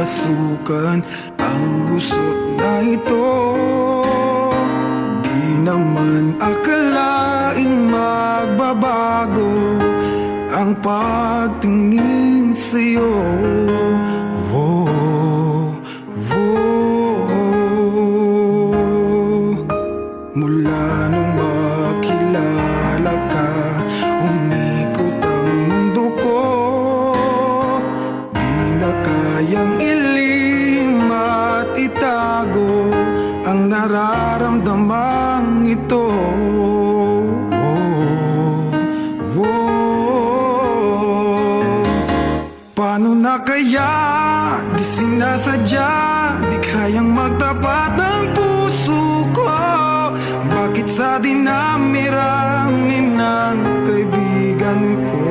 masukan ang gusot na ito. Di naman akalaing magbabago ang pagtingin sa'yo. Mula nung makilala ka, umikot ang mundo ko. Di na kayang ilim at itago ang nararamdamang ito. Paano na kaya? Di sinasadya, di kayang magtapat ang puso ko. Bakit sa dinami-rami ng kaibigan ko,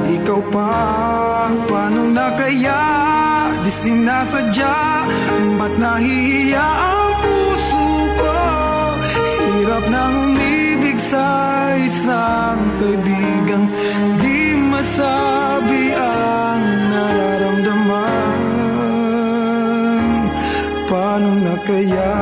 ikaw pa? Paano na kaya? Di sinasadya, ba't nahihiya ang puso ko? Hirap nang umibig sa isang kaibigang di masabi ang nararamdaman. Paano na kaya?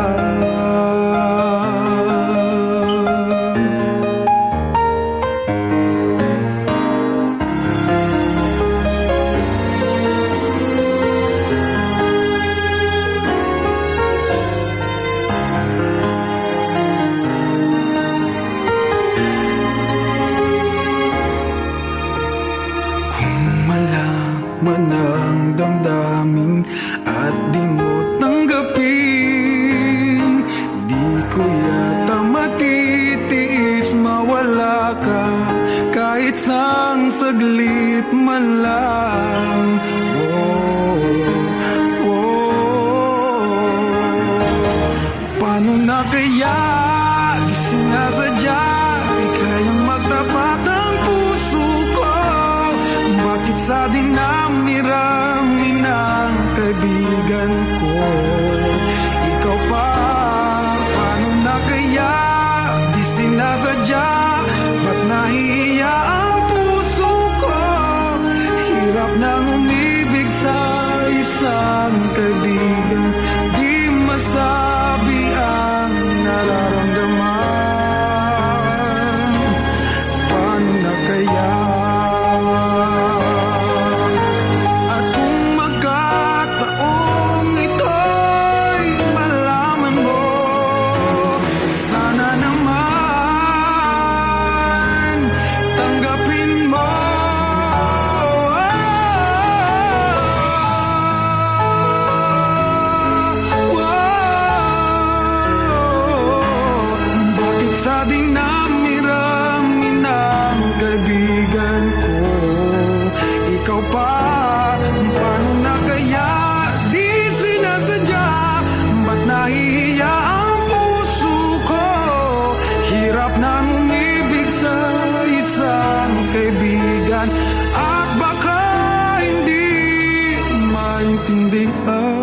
Man ang damdamin at di mo tanggapin, di ko yata matitiis mawala ka kahit sang saglit man lang. Paano na kaya? Di sinasadya, di kayang magtapat ang puso ko. Bakit sa dinami-rami ng kaibigan ko, ikaw pa? Paano na kaya? Di sinasadya, ba't nahihiya ang puso ko? Hirap nang umibig sa isang kaibigan di masabi ang nararamdaman. Paano na kaya? Ikaw pa? Paano na kaya? Di sinasadya, ba't nahihiya ang puso ko? Hirap nang umibig sa isang kaibigan at baka hindi maintindihan.